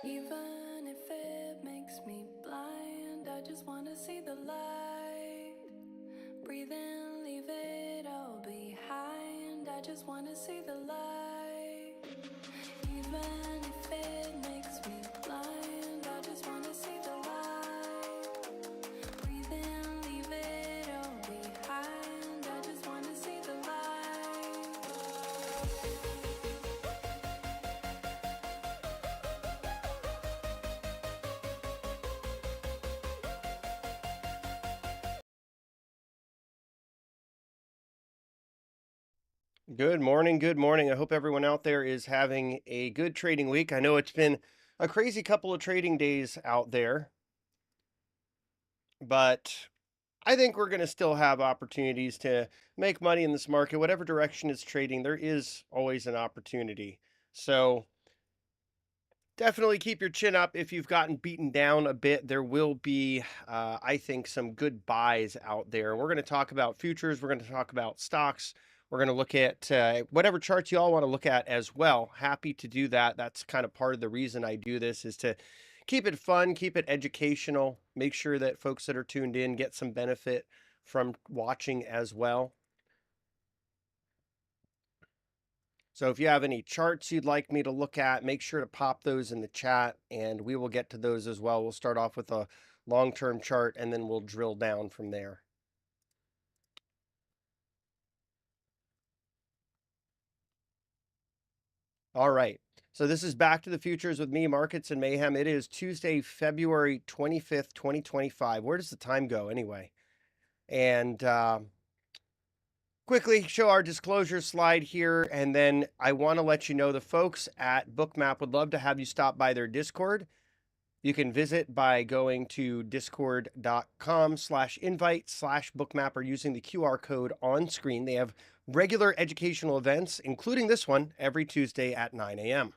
Even if it makes me blind, I just wanna see the light. Breathe in, leave it all behind. I just wanna see the light. Even if it makes me blind, I just wanna see the light. Breathe in, leave it all behind. I just wanna see the light. Good morning. Good morning. I hope everyone out there is having a good trading week. I know it's been a crazy couple of trading days out there, but I think we're going to still have opportunities to make money in this market. Whatever direction it's trading, there is always an opportunity. So definitely keep your chin up. If you've gotten beaten down a bit, there will be, I think, some good buys out there. We're going to talk about futures. We're going to talk about stocks. We're going to look at whatever charts you all want to look at as well. Happy to do that. That's kind of part of the reason I do this, is to keep it fun, keep it educational, make sure that folks that are tuned in get some benefit from watching as well. So if you have any charts you'd like me to look at, make sure to pop those in the chat and we will get to those as well. We'll start off with a long-term chart and then we'll drill down from there. All right. So this is Back to the Futures with me, Markets and Mayhem. It is Tuesday, February 25th, 2025. Where does the time go anyway? And quickly show our disclosure slide here. And then I want to let you know the folks at Bookmap would love to have you stop by their Discord. You can visit by going to discord.com/invite/bookmap or using the QR code on screen. They have regular educational events, including this one, every Tuesday at 9 a.m.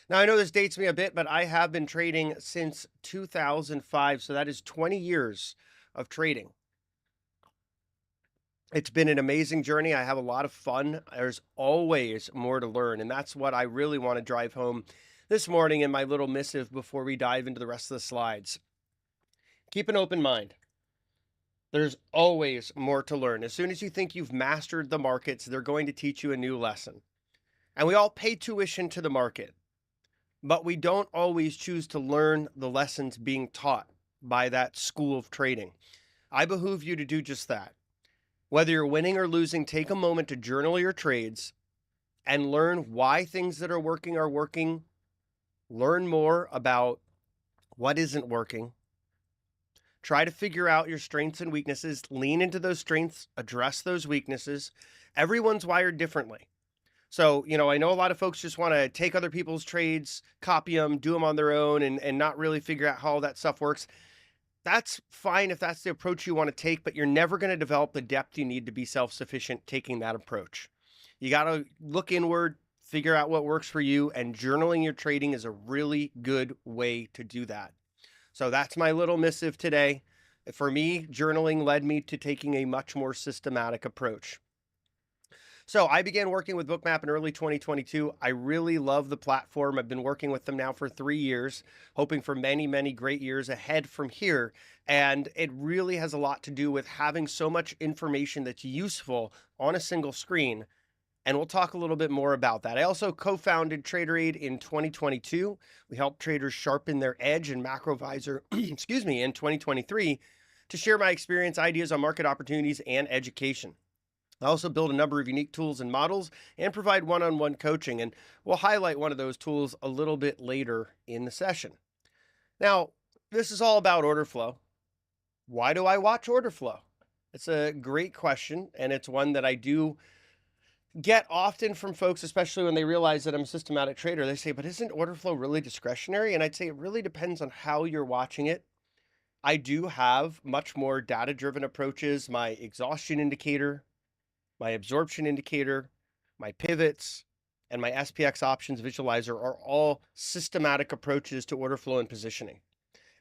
Now, I know this dates me a bit, but I have been trading since 2005, so that is 20 years of trading. It's been an amazing journey. I have a lot of fun. There's always more to learn, and that's what I really want to drive home this morning in my little missive before we dive into the rest of the slides. Keep an open mind. There's always more to learn. As soon as you think you've mastered the markets, they're going to teach you a new lesson. And we all pay tuition to the market, but we don't always choose to learn the lessons being taught by that school of trading. I behoove you to do just that. Whether you're winning or losing, take a moment to journal your trades and learn why things that are working. Learn more about what isn't working. Try to figure out your strengths and weaknesses, lean into those strengths, address those weaknesses. Everyone's wired differently. So, I know a lot of folks just want to take other people's trades, copy them, do them on their own, and not really figure out how all that stuff works. That's fine if that's the approach you want to take, but you're never going to develop the depth you need to be self-sufficient taking that approach. You got to look inward, figure out what works for you, and journaling your trading is a really good way to do that. So that's my little missive today. For me, journaling led me to taking a much more systematic approach. So I began working with Bookmap in early 2022. I really love the platform. I've been working with them now for 3 years, hoping for many, many great years ahead from here. And it really has a lot to do with having so much information that's useful on a single screen. And we'll talk a little bit more about that. I also co-founded TraderAid in 2022. We helped traders sharpen their edge in MacroVisor, in 2023 to share my experience, ideas on market opportunities, and education. I also build a number of unique tools and models and provide one-on-one coaching, and we'll highlight one of those tools a little bit later in the session. Now, this is all about order flow. Why do I watch order flow? It's a great question, and it's one that I do get often from folks, especially when they realize that I'm a systematic trader. They say, but isn't order flow really discretionary? And I'd say it really depends on how you're watching it I do have much more data-driven approaches. My exhaustion indicator, my absorption indicator, my pivots, and my SPX options visualizer are all systematic approaches to order flow and positioning.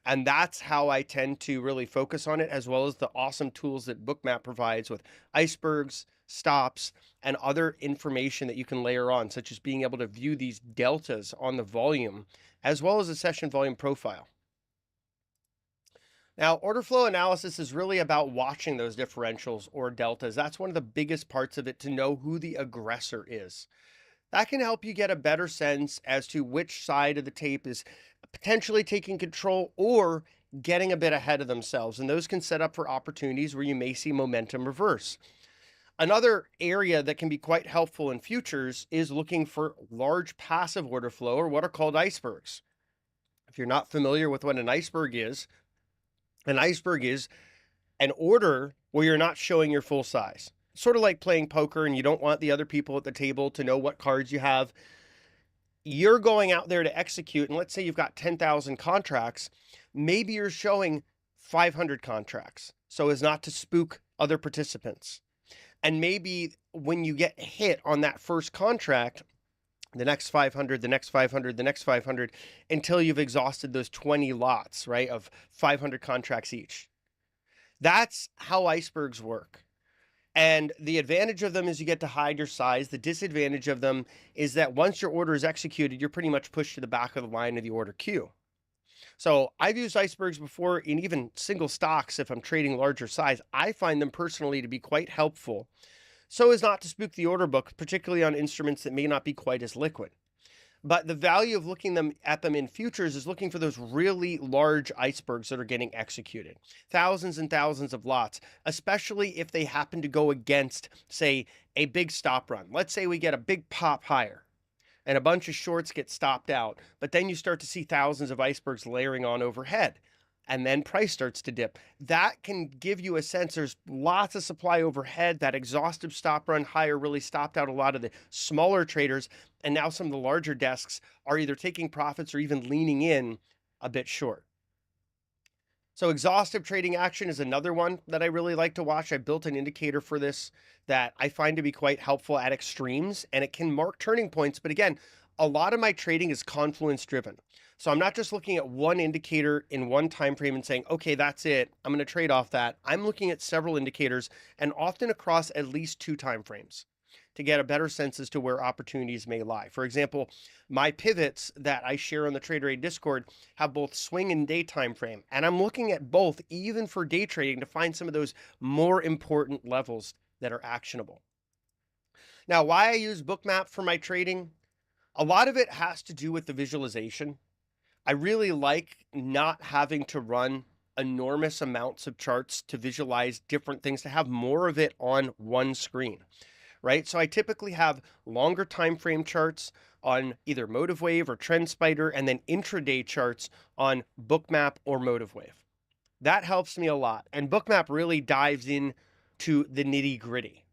And that's how I tend to really focus on it, as well as the awesome tools that Bookmap provides with icebergs, stops, and other information that you can layer on, such as being able to view these deltas on the volume, as well as a session volume profile. Now, order flow analysis is really about watching those differentials or deltas. That's one of the biggest parts of it, to know who the aggressor is. That can help you get a better sense as to which side of the tape is potentially taking control or getting a bit ahead of themselves. And those can set up for opportunities where you may see momentum reverse. Another area that can be quite helpful in futures is looking for large passive order flow, or what are called icebergs. If you're not familiar with what an iceberg is an order where you're not showing your full size. Sort of like playing poker and you don't want the other people at the table to know what cards you have. You're going out there to execute, and let's say you've got 10,000 contracts. Maybe you're showing 500 contracts so as not to spook other participants. And maybe when you get hit on that first contract, the next 500, the next 500, the next 500, until you've exhausted those 20 lots, right, of 500 contracts each. That's how icebergs work. And the advantage of them is you get to hide your size. The disadvantage of them is that once your order is executed, you're pretty much pushed to the back of the line of the order queue. So I've used icebergs before in even single stocks. If I'm trading larger size, I find them personally to be quite helpful, so as not to spook the order book, particularly on instruments that may not be quite as liquid. But the value of looking at them in futures is looking for those really large icebergs that are getting executed. Thousands and thousands of lots, especially if they happen to go against, say, a big stop run. Let's say we get a big pop higher and a bunch of shorts get stopped out, but then you start to see thousands of icebergs layering on overhead, and then price starts to dip. That can give you a sense there's lots of supply overhead. That exhaustive stop run higher really stopped out a lot of the smaller traders, and now some of the larger desks are either taking profits or even leaning in a bit short. So exhaustive trading action is another one that I really like to watch. I built an indicator for this that I find to be quite helpful at extremes, and it can mark turning points. But again, a lot of my trading is confluence driven. So I'm not just looking at one indicator in one time frame and saying, okay, that's it, I'm going to trade off that. I'm looking at several indicators, and often across at least 2 time frames, to get a better sense as to where opportunities may lie. For example, my pivots that I share on the TraderAid Discord have both swing and day time frame, and I'm looking at both even for day trading to find some of those more important levels that are actionable. Now, why I use Bookmap for my trading, a lot of it has to do with the visualization. I really like not having to run enormous amounts of charts to visualize different things, to have more of it on one screen, right? So I typically have longer time frame charts on either Motive Wave or Trend Spider, and then intraday charts on Bookmap or Motive Wave. That helps me a lot. And Bookmap really dives in to the nitty gritty.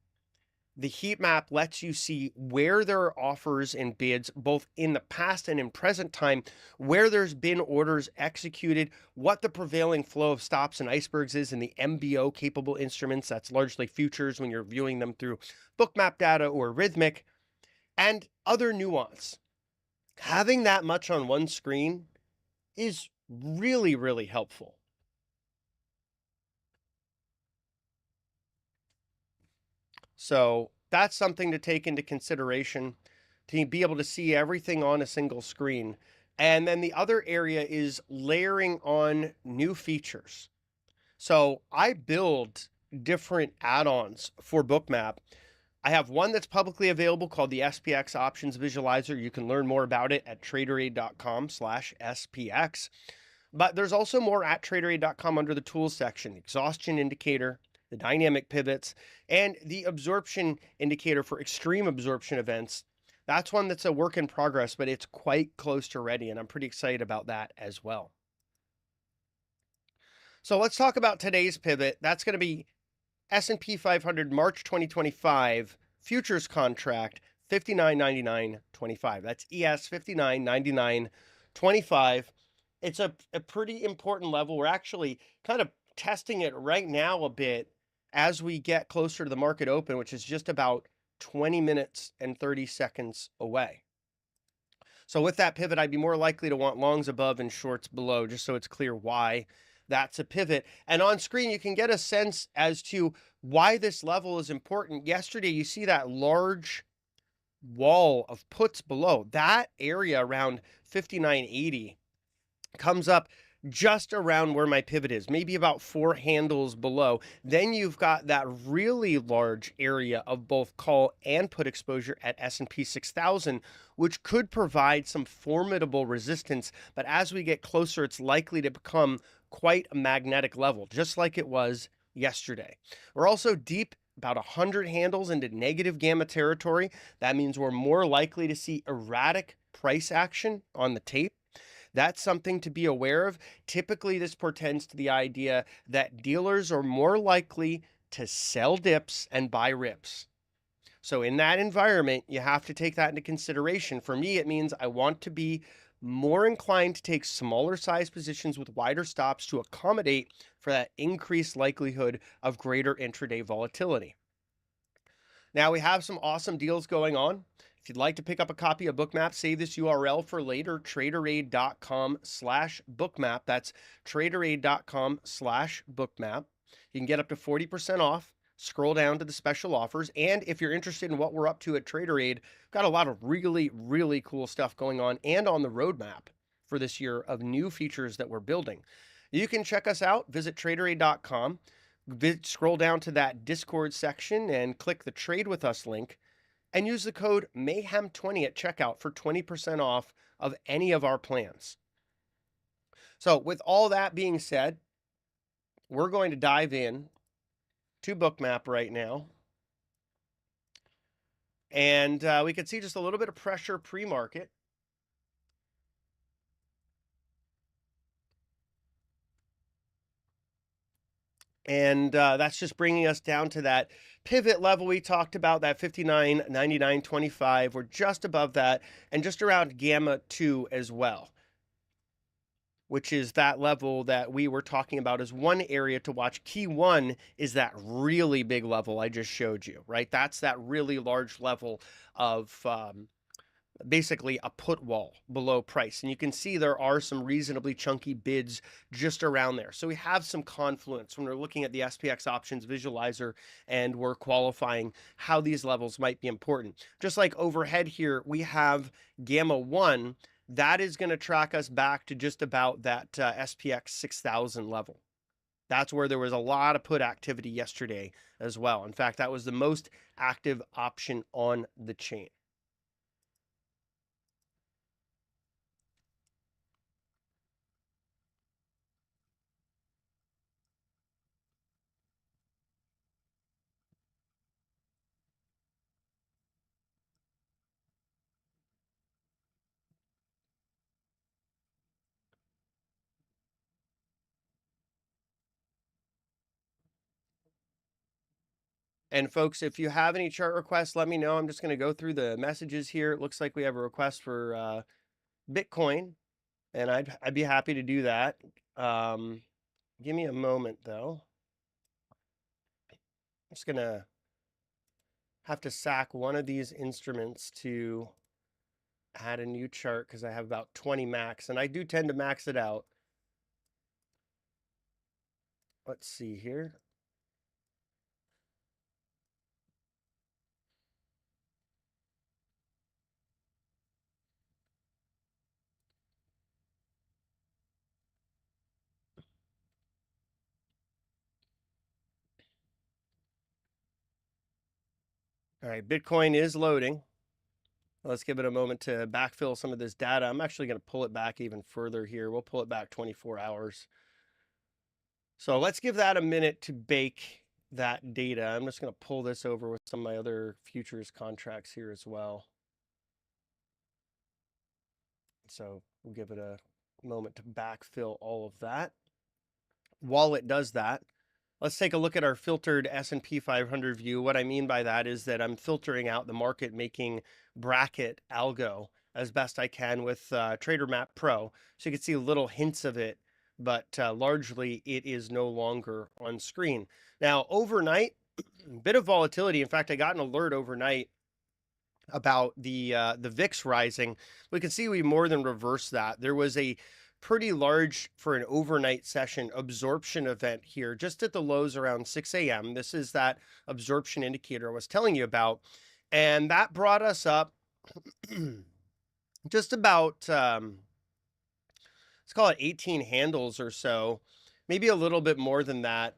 The heat map lets you see where there are offers and bids, both in the past and in present time, where there's been orders executed, what the prevailing flow of stops and icebergs is in the MBO capable instruments. That's largely futures when you're viewing them through Bookmap data or Rhythmic, and other nuance. Having that much on one screen is really, really helpful. So that's something to take into consideration, to be able to see everything on a single screen. And then the other area is layering on new features. So I build different add-ons for Bookmap. I have one that's publicly available called the SPX Options Visualizer. You can learn more about it at traderaid.com/SPX. But there's also more at traderaid.com under the tools section: exhaustion indicator, the dynamic pivots, and the absorption indicator for extreme absorption events. That's one that's a work in progress, but it's quite close to ready, and I'm pretty excited about that as well. So let's talk about today's pivot. That's going to be S&P 500 March 2025 futures contract 59.99.25. That's ES 59.99.25. It's a pretty important level. We're actually kind of testing it right now a bit as we get closer to the market open, which is just about 20 minutes and 30 seconds away. So with that pivot, I'd be more likely to want longs above and shorts below, just so it's clear why that's a pivot. And on screen, you can get a sense as to why this level is important. Yesterday, you see that large wall of puts below. That area around 59.80 comes up just around where my pivot is, maybe about 4 handles below. Then you've got that really large area of both call and put exposure at S&P 6000, which could provide some formidable resistance. But as we get closer, it's likely to become quite a magnetic level, just like it was yesterday. We're also deep about 100 handles into negative gamma territory. That means we're more likely to see erratic price action on the tape. That's something to be aware of. Typically, this portends to the idea that dealers are more likely to sell dips and buy rips. So in that environment, you have to take that into consideration. For me, it means I want to be more inclined to take smaller size positions with wider stops to accommodate for that increased likelihood of greater intraday volatility. Now we have some awesome deals going on. If you'd like to pick up a copy of Bookmap, save this URL for later, traderaid.com/bookmap. That's traderaid.com/bookmap. You can get up to 40% off. Scroll down to the special offers. And if you're interested in what we're up to at TraderAid, we've got a lot of really, really cool stuff going on and on the roadmap for this year of new features that we're building. You can check us out. Visit traderaid.com. Scroll down to that Discord section and click the Trade With Us link and use the code Mayhem20 at checkout for 20% off of any of our plans. So with all that being said, we're going to dive in to Bookmap right now. And we can see just a little bit of pressure pre-market. And that's just bringing us down to that pivot level we talked about, that 59.9925. We're just above that and just around gamma 2 as well, which is that level that we were talking about as one area to watch. Key 1 is that really big level I just showed you, right? That's that really large level of basically a put wall below price. And you can see there are some reasonably chunky bids just around there. So we have some confluence when we're looking at the SPX options visualizer and we're qualifying how these levels might be important. Just like overhead here, we have gamma 1. That is going to track us back to just about that SPX 6000 level. That's where there was a lot of put activity yesterday as well. In fact, that was the most active option on the chain. And folks, if you have any chart requests, let me know. I'm just going to go through the messages here. It looks like we have a request for Bitcoin, and I'd be happy to do that. Give me a moment, though. I'm just going to have to sack one of these instruments to add a new chart because I have about 20 max, and I do tend to max it out. Let's see here. All right, Bitcoin is loading. Let's give it a moment to backfill some of this data. I'm actually going to pull it back even further here. We'll pull it back 24 hours. So let's give that a minute to bake that data. I'm just going to pull this over with some of my other futures contracts here as well. So we'll give it a moment to backfill all of that. While it does that, let's take a look at our filtered S&P 500 view. What I mean by that is that I'm filtering out the market making bracket algo as best I can with Trader Map Pro. So you can see little hints of it, but largely it is no longer on screen. Now, overnight, bit of volatility. In fact, I got an alert overnight about the VIX rising. We can see we more than reversed that. There was a pretty large, for an overnight session, absorption event here just at the lows around 6 a.m. This is that absorption indicator I was telling you about. And that brought us up just about, let's call it 18 handles or so, maybe a little bit more than that,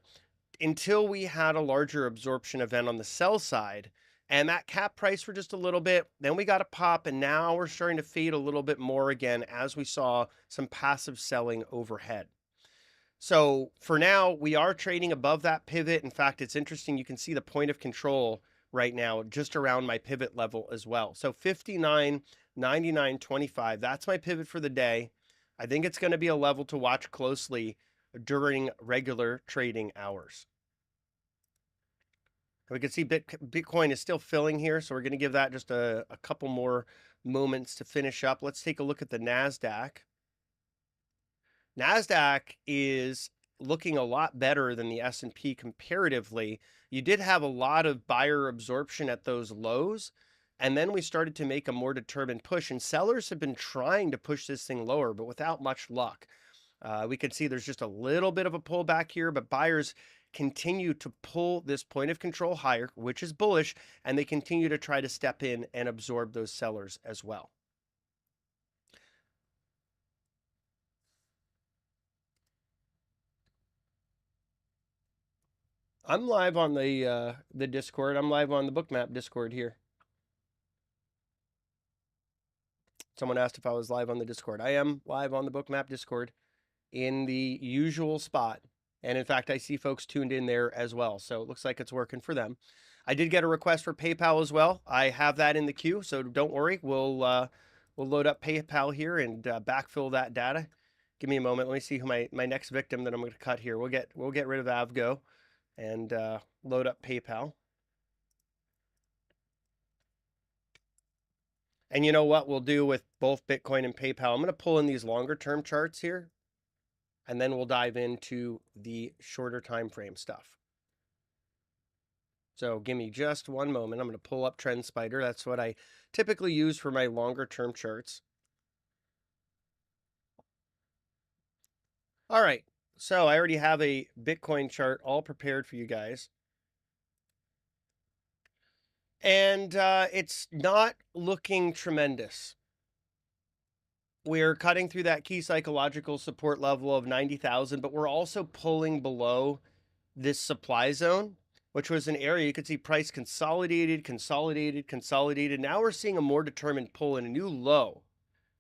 until we had a larger absorption event on the sell side. And that cap price for just a little bit. Then we got a pop, and now we're starting to fade a little bit more again as we saw some passive selling overhead. So for now, we are trading above that pivot. In fact, it's interesting. You can see the point of control right now just around my pivot level as well. So 59.99.25, that's my pivot for the day. I think it's going to be a level to watch closely during regular trading hours. We can see Bitcoin is still filling here, so we're going to give that just a couple more moments to finish up. Let's take a look at the NASDAQ. NASDAQ is looking a lot better than the S&P comparatively. You did have a lot of buyer absorption at those lows, and then we started to make a more determined push, and sellers have been trying to push this thing lower, but without much luck. We can see there's just a little bit of a pullback here, but buyers continue to pull this point of control higher, which is bullish, and they continue to try to step in and absorb those sellers as well. I'm live on the Discord. I'm live on the Bookmap Discord here. Someone asked if I was live on the Discord. I am live on the Bookmap Discord in the usual spot. And in fact, I see folks tuned in there as well. So it looks like it's working for them. I did get a request for PayPal as well. I have that in the queue, so don't worry. We'll load up PayPal here and backfill that data. Give me a moment. Let me see who my next victim that I'm going to cut here. We'll get rid of Avgo and load up PayPal. And you know what we'll do with both Bitcoin and PayPal? I'm going to pull in these longer term charts here, and then we'll dive into the shorter time frame stuff. So give me just one moment. I'm going to pull up TrendSpider. That's what I typically use for my longer term charts. All right. So I already have a Bitcoin chart all prepared for you guys. And it's not looking tremendous. We're cutting through that key psychological support level of 90,000, but we're also pulling below this supply zone, which was an area you could see price consolidated. Now we're seeing a more determined pull in a new low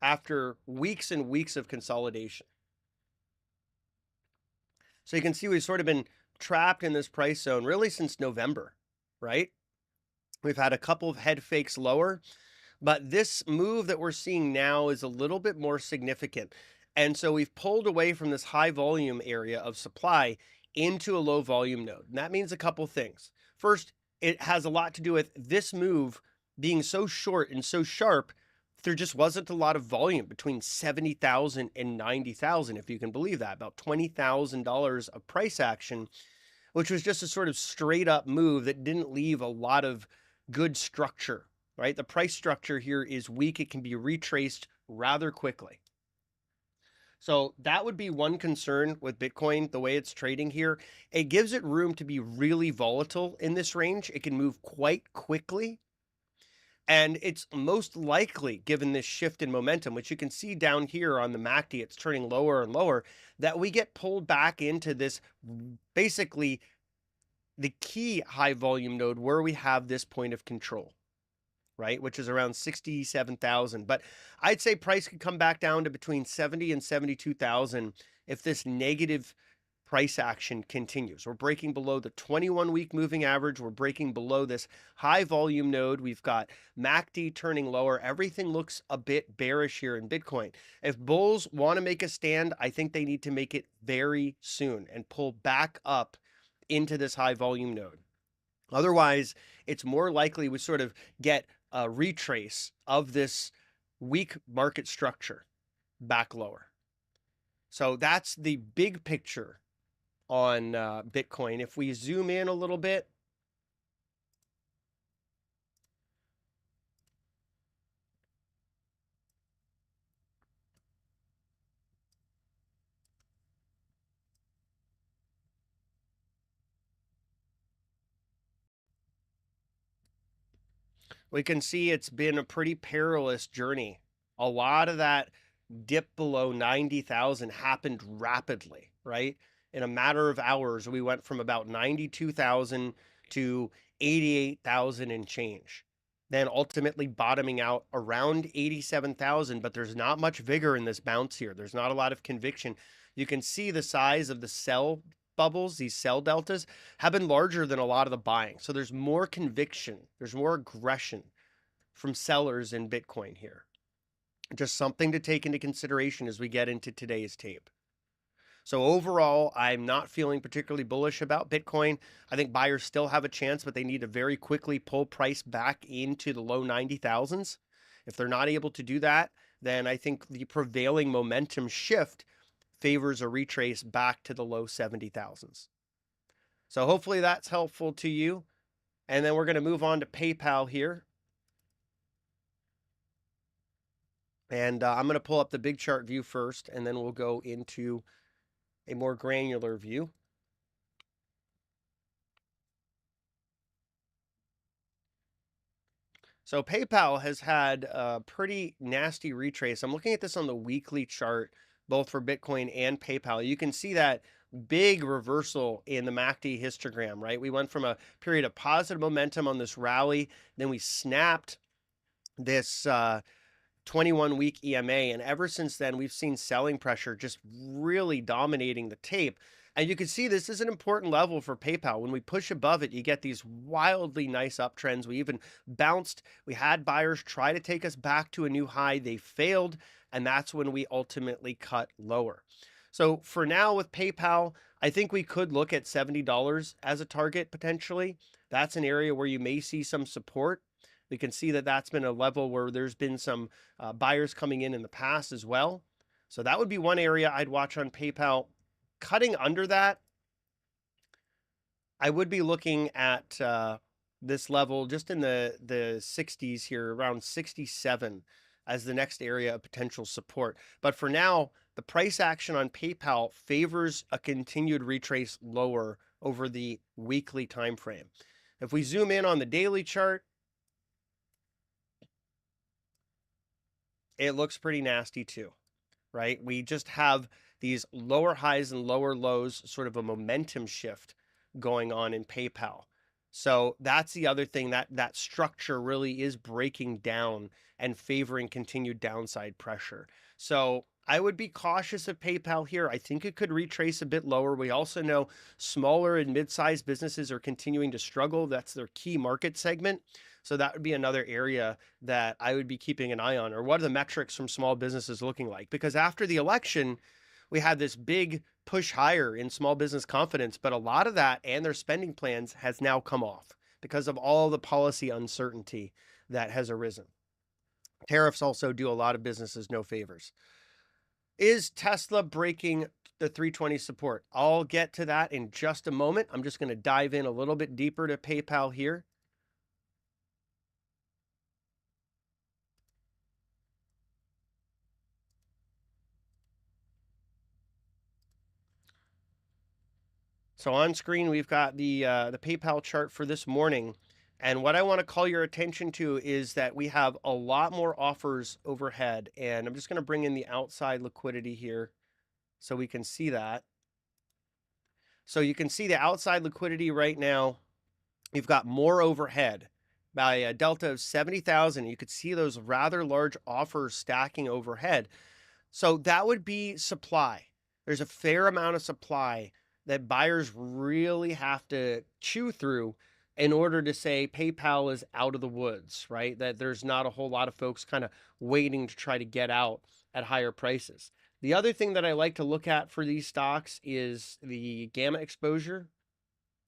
after weeks and weeks of consolidation. So you can see we've sort of been trapped in this price zone really since November, right? We've had a couple of head fakes lower, but this move that we're seeing now is a little bit more significant. And so we've pulled away from this high volume area of supply into a low volume node. And that means a couple things. First, it has a lot to do with this move being so short and so sharp. There just wasn't a lot of volume between 70,000 and 90,000, if you can believe that, about $20,000 of price action, which was just a sort of straight up move that didn't leave a lot of good structure, right? The price structure here is weak. It can be retraced rather quickly. So that would be one concern with Bitcoin, the way it's trading here. It gives it room to be really volatile in this range. It can move quite quickly. And it's most likely, given this shift in momentum, which you can see down here on the MACD, it's turning lower and lower, that we get pulled back into this basically the key high volume node where we have this point of control, right? Which is around 67,000. But I'd say price could come back down to between 70 and 72,000 if this negative price action continues. We're breaking below the 21-week moving average. We're breaking below this high volume node. We've got MACD turning lower. Everything looks a bit bearish here in Bitcoin. If bulls want to make a stand, I think they need to make it very soon and pull back up into this high volume node. Otherwise, it's more likely we sort of get a retrace of this weak market structure back lower. So that's the big picture on Bitcoin. If we zoom in a little bit, we can see it's been a pretty perilous journey. A lot of that dip below 90,000 happened rapidly, right? In a matter of hours, we went from about 92,000 to 88,000 and change. Then ultimately bottoming out around 87,000, but there's not much vigor in this bounce here. There's not a lot of conviction. You can see the size of the sell bubbles, these sell deltas, have been larger than a lot of the buying. So there's more conviction, there's more aggression from sellers in Bitcoin here. Just something to take into consideration as we get into today's tape. So overall, I'm not feeling particularly bullish about Bitcoin. I think buyers still have a chance, but they need to very quickly pull price back into the low 90,000s. If they're not able to do that, then I think the prevailing momentum shift favors a retrace back to the low 70,000s. So hopefully that's helpful to you. And then we're going to move on to PayPal here. And I'm going to pull up the big chart view first, and then we'll go into a more granular view. So PayPal has had a pretty nasty retrace. I'm looking at this on the weekly chart, both for Bitcoin and PayPal. You can see that big reversal in the MACD histogram, right? We went from a period of positive momentum on this rally, then we snapped this 21-week EMA, and ever since then we've seen selling pressure just really dominating the tape. And you can see this is an important level for PayPal. When we push above it, you get these wildly nice uptrends. We even bounced. We had buyers try to take us back to a new high. They failed, and that's when we ultimately cut lower. So for now with PayPal, I think we could look at $70 as a target potentially. That's an area where you may see some support. We can see that that's been a level where there's been some buyers coming in the past as well. So that would be one area I'd watch on PayPal. Cutting under that, I would be looking at this level just in the 60s here, around 67 as the next area of potential support. But for now, the price action on PayPal favors a continued retrace lower over the weekly time frame. If we zoom in on the daily chart, it looks pretty nasty too, right? We just have these lower highs and lower lows, sort of a momentum shift going on in PayPal. So that's the other thing, that structure really is breaking down and favoring continued downside pressure. So I would be cautious of PayPal here. I think it could retrace a bit lower. We also know smaller and mid-sized businesses are continuing to struggle. That's their key market segment. So that would be another area that I would be keeping an eye on. Or what are the metrics from small businesses looking like? Because after the election, we had this big push higher in small business confidence, but a lot of that and their spending plans has now come off because of all the policy uncertainty that has arisen. Tariffs also do a lot of businesses no favors. Is Tesla breaking the 320 support? I'll get to that in just a moment. I'm just going to dive in a little bit deeper to PayPal here. So on screen, we've got the PayPal chart for this morning. And what I want to call your attention to is that we have a lot more offers overhead. And I'm just going to bring in the outside liquidity here so we can see that. So you can see the outside liquidity right now. You've got more overhead by a delta of 70,000. You could see those rather large offers stacking overhead. So that would be supply. There's a fair amount of supply that buyers really have to chew through in order to say PayPal is out of the woods, right? That there's not a whole lot of folks kind of waiting to try to get out at higher prices. The other thing that I like to look at for these stocks is the gamma exposure,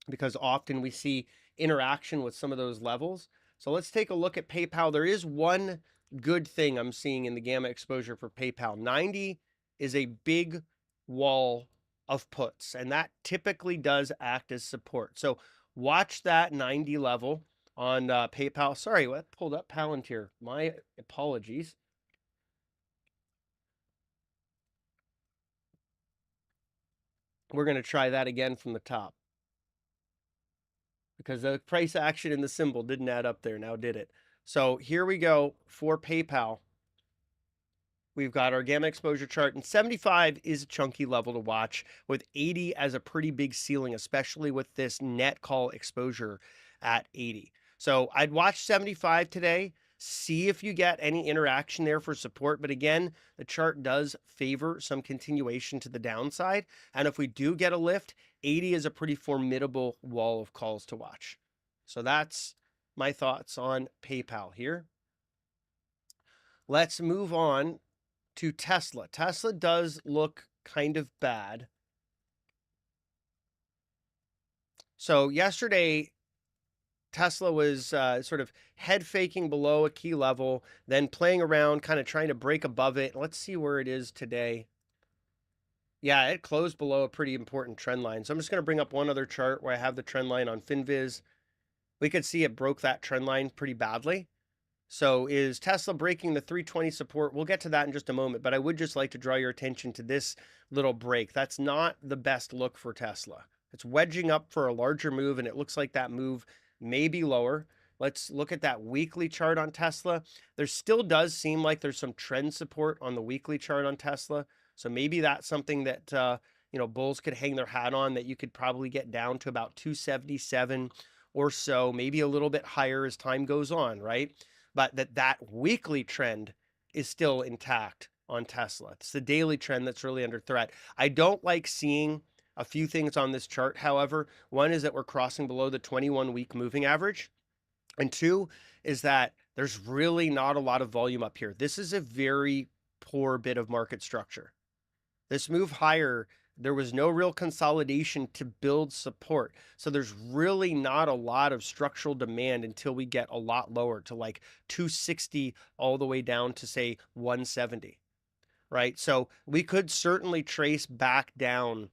because often we see interaction with some of those levels. So let's take a look at PayPal. There is one good thing I'm seeing in the gamma exposure for PayPal. 90 is a big wall of puts, and that typically does act as support. So watch that 90 level on PayPal. Sorry, what pulled up Palantir? My apologies. We're going to try that again from the top because the price action in the symbol didn't add up there. Now did it? So here we go for PayPal. We've got our gamma exposure chart, and 75 is a chunky level to watch, with 80 as a pretty big ceiling, especially with this net call exposure at 80. So I'd watch 75 today, see if you get any interaction there for support. But again, the chart does favor some continuation to the downside. And if we do get a lift, 80 is a pretty formidable wall of calls to watch. So that's my thoughts on PayPal here. Let's move on to Tesla. Tesla does look kind of bad. So yesterday, Tesla was sort of head faking below a key level, then playing around, kind of trying to break above it. Let's see where it is today. Yeah, it closed below a pretty important trend line. So I'm just going to bring up one other chart where I have the trend line on FinViz. We could see it broke that trend line pretty badly. So is Tesla breaking the 320 support? We'll get to that in just a moment, but I would just like to draw your attention to this little break. That's not the best look for Tesla. It's wedging up for a larger move, and it looks like that move may be lower. Let's look at that weekly chart on Tesla. There still does seem like there's some trend support on the weekly chart on Tesla. So maybe that's something that bulls could hang their hat on, that you could probably get down to about 277 or so, maybe a little bit higher as time goes on, right? But that weekly trend is still intact on Tesla. It's the daily trend that's really under threat. I don't like seeing a few things on this chart, however. One is that we're crossing below the 21-week moving average. And two is that there's really not a lot of volume up here. This is a very poor bit of market structure. This move higher, there was no real consolidation to build support. So there's really not a lot of structural demand until we get a lot lower to like 260 all the way down to say 170, right? So we could certainly trace back down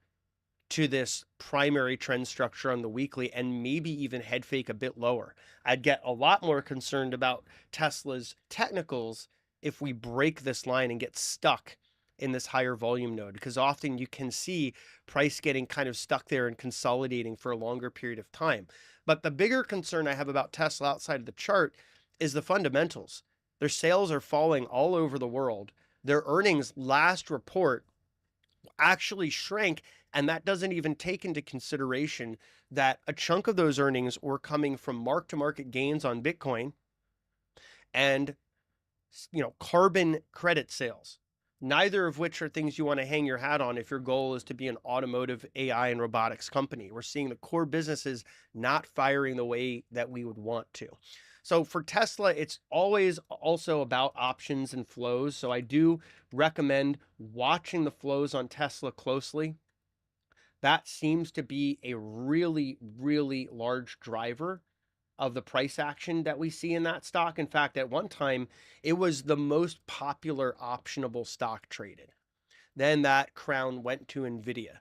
to this primary trend structure on the weekly and maybe even head fake a bit lower. I'd get a lot more concerned about Tesla's technicals if we break this line and get stuck in this higher volume node, because often you can see price getting kind of stuck there and consolidating for a longer period of time. But the bigger concern I have about Tesla outside of the chart is the fundamentals. Their sales are falling all over the world. Their earnings last report actually shrank, and that doesn't even take into consideration that a chunk of those earnings were coming from mark-to-market gains on Bitcoin and carbon credit sales. Neither of which are things you want to hang your hat on if your goal is to be an automotive AI and robotics company. We're seeing the core businesses not firing the way that we would want to. So for Tesla, it's always also about options and flows. So I do recommend watching the flows on Tesla closely. That seems to be a really, really large driver of the price action that we see in that stock. In fact, at one time, it was the most popular optionable stock traded. Then that crown went to NVIDIA.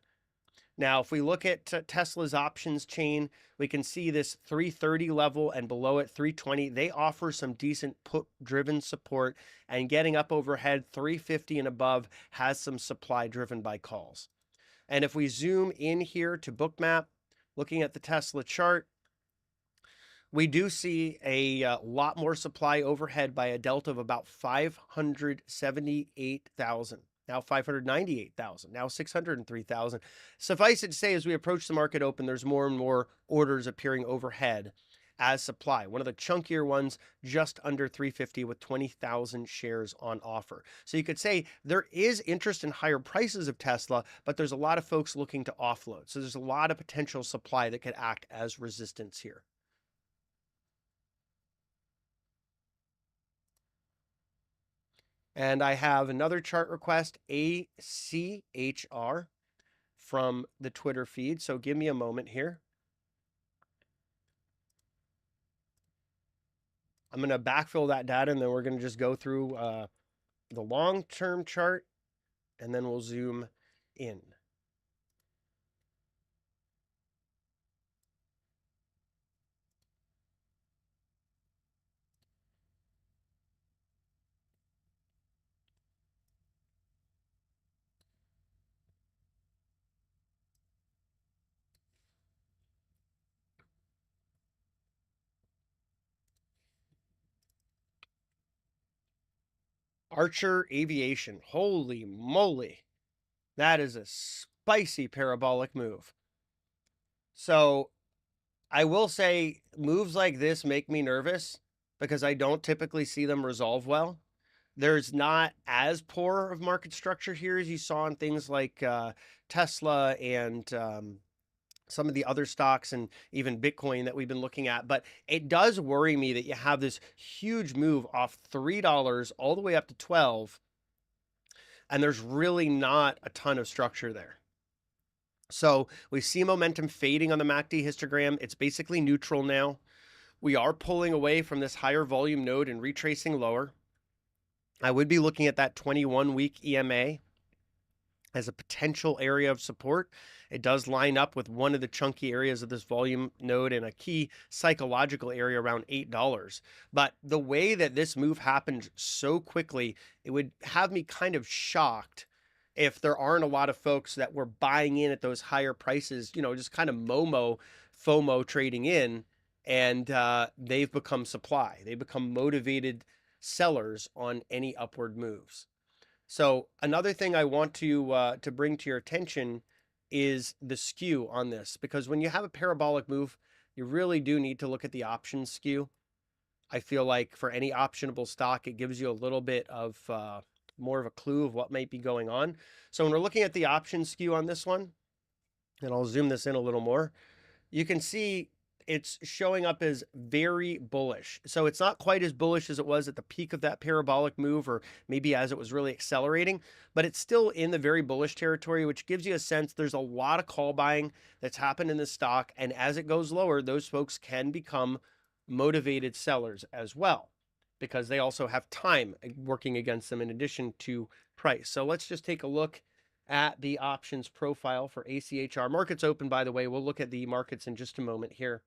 Now, if we look at Tesla's options chain, we can see this 330 level and below it 320. They offer some decent put-driven support, and getting up overhead 350 and above has some supply driven by calls. And if we zoom in here to Bookmap, looking at the Tesla chart, we do see a lot more supply overhead by a delta of about 578,000. Now 598,000, now 603,000. Suffice it to say, as we approach the market open, there's more and more orders appearing overhead as supply. One of the chunkier ones just under 350 with 20,000 shares on offer. So you could say there is interest in higher prices of Tesla, but there's a lot of folks looking to offload. So there's a lot of potential supply that could act as resistance here. And I have another chart request, ACHR, from the Twitter feed. So give me a moment here. I'm going to backfill that data, and then we're going to just go through the long-term chart, and then we'll zoom in. Archer Aviation. Holy moly. That is a spicy parabolic move. So I will say moves like this make me nervous because I don't typically see them resolve well. There's not as poor of market structure here as you saw in things like Tesla and some of the other stocks and even Bitcoin that we've been looking at. But it does worry me that you have this huge move off $3 all the way up to 12, and there's really not a ton of structure there. So we see momentum fading on the MACD histogram. It's basically neutral now. We are pulling away from this higher volume node and retracing lower. I would be looking at that 21-week EMA as a potential area of support. It does line up with one of the chunky areas of this volume node and a key psychological area around $8. But the way that this move happened so quickly, it would have me kind of shocked if there aren't a lot of folks that were buying in at those higher prices, just kind of FOMO trading in, and they've become supply. They become motivated sellers on any upward moves. So another thing I want to bring to your attention is the skew on this, because when you have a parabolic move, you really do need to look at the options skew. I feel like for any optionable stock, it gives you a little bit of more of a clue of what might be going on. So when we're looking at the options skew on this one, and I'll zoom this in a little more, you can see it's showing up as very bullish. So it's not quite as bullish as it was at the peak of that parabolic move, or maybe as it was really accelerating, but it's still in the very bullish territory, which gives you a sense there's a lot of call buying that's happened in this stock. And as it goes lower, those folks can become motivated sellers as well, because they also have time working against them in addition to price. So let's just take a look at the options profile for ACHR. Markets open, by the way. We'll look at the markets in just a moment here.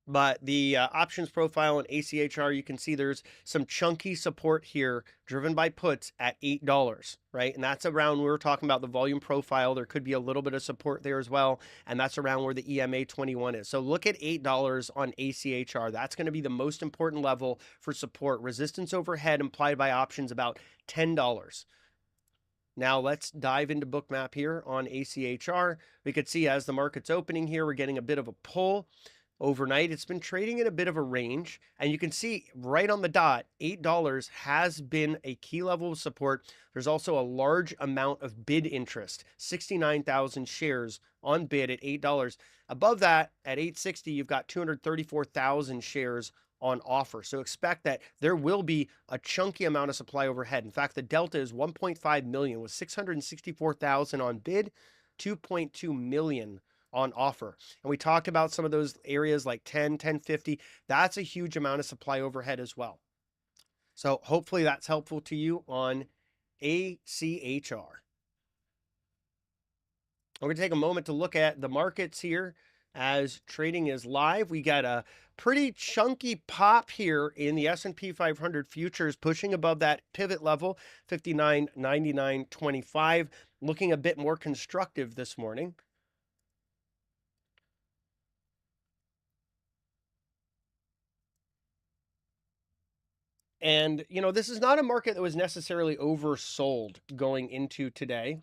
But the options profile in ACHR, you can see there's some chunky support here driven by puts at $8, right? And that's around, we were talking about the volume profile. There could be a little bit of support there as well. And that's around where the EMA 21 is. So look at $8 on ACHR. That's going to be the most important level for support. Resistance overhead implied by options about $10. Now let's dive into Bookmap here on ACHR. We could see as the market's opening here, we're getting a bit of a pull. Overnight, it's been trading in a bit of a range, and you can see right on the dot, $8 has been a key level of support. There's also a large amount of bid interest, 69,000 shares on bid at $8. Above that, at $8.60, you've got 234,000 shares on offer. So expect that there will be a chunky amount of supply overhead. In fact, the delta is 1.5 million with 664,000 on bid, 2.2 million on offer. And we talked about some of those areas like 10, 1050. That's a huge amount of supply overhead as well. So hopefully that's helpful to you on ACHR. We're going to take a moment to look at the markets here as trading is live. We got a pretty chunky pop here in the S&P 500 futures, pushing above that pivot level, 59.9925, looking a bit more constructive this morning. And, this is not a market that was necessarily oversold going into today,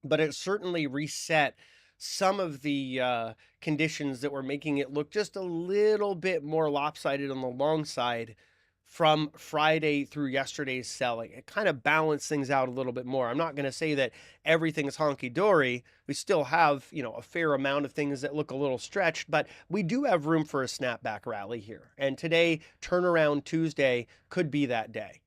but it certainly reset some of the conditions that were making it look just a little bit more lopsided on the long side from Friday through yesterday's selling. It kind of balanced things out a little bit more. I'm not going to say that everything's honky-dory. We still have, a fair amount of things that look a little stretched, but we do have room for a snapback rally here. And today, Turnaround Tuesday, could be that day.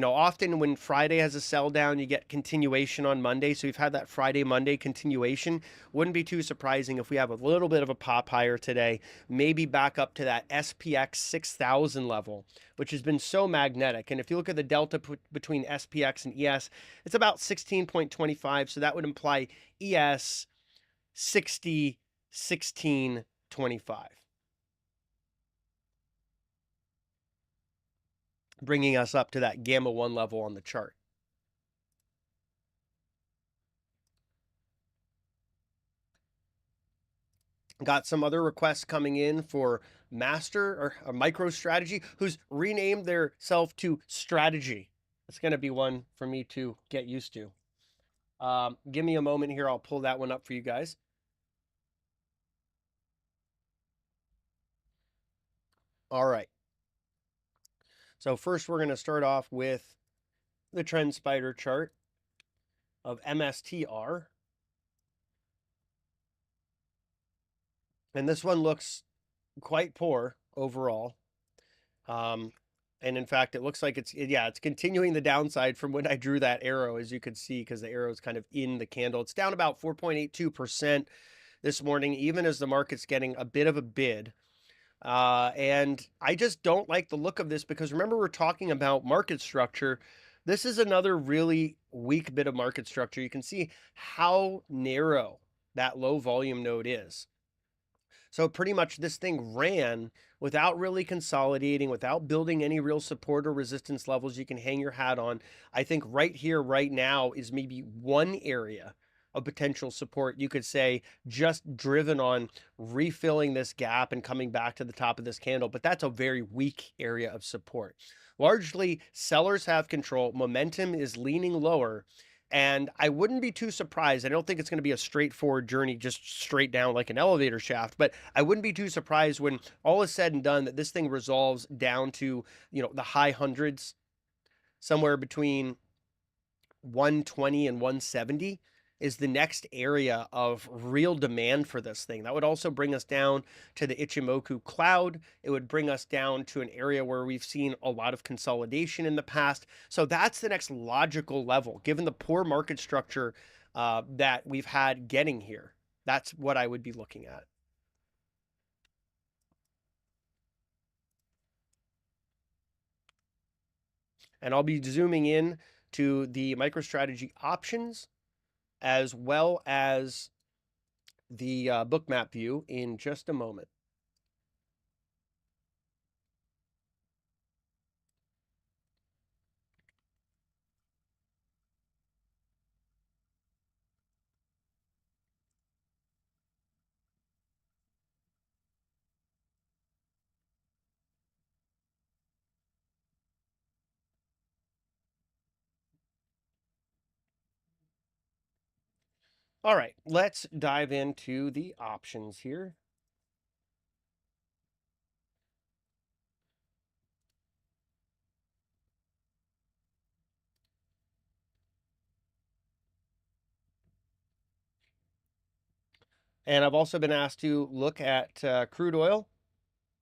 Often when Friday has a sell down, you get continuation on Monday. So we've had that Friday, Monday continuation. Wouldn't be too surprising if we have a little bit of a pop higher today, maybe back up to that SPX 6000 level, which has been so magnetic. And if you look at the delta between SPX and ES, it's about 16.25. So that would imply ES 60, 16.25. Bringing us up to that gamma 1 level on the chart. Got some other requests coming in for master or a micro strategy who's renamed their self to strategy. It's going to be one for me to get used to. Give me a moment here. I'll pull that one up for you guys. All right. So first we're going to start off with the trend spider chart of MSTR. And this one looks quite poor overall. And in fact, it looks like it's continuing the downside from when I drew that arrow, as you can see, because the arrow is kind of in the candle. It's down about 4.82% this morning, even as the market's getting a bit of a bid. And I just don't like the look of this because remember, we're talking about market structure. This is another really weak bit of market structure. You can see how narrow that low volume node is. So pretty much this thing ran without really consolidating, without building any real support or resistance levels you can hang your hat on. I think right here, right now is maybe one area of potential support. You could say just driven on refilling this gap and coming back to the top of this candle, but that's a very weak area of support. Largely, sellers have control. Momentum is leaning lower. And I wouldn't be too surprised. I don't think it's going to be a straightforward journey, just straight down like an elevator shaft, but I wouldn't be too surprised when all is said and done that this thing resolves down to, the high hundreds, somewhere between 120 and 170 is the next area of real demand for this thing. That would also bring us down to the Ichimoku cloud. It would bring us down to an area where we've seen a lot of consolidation in the past. So that's the next logical level, given the poor market structure that we've had getting here. That's what I would be looking at. And I'll be zooming in to the MicroStrategy options as well as the bookmap view in just a moment. All right, let's dive into the options here. And I've also been asked to look at crude oil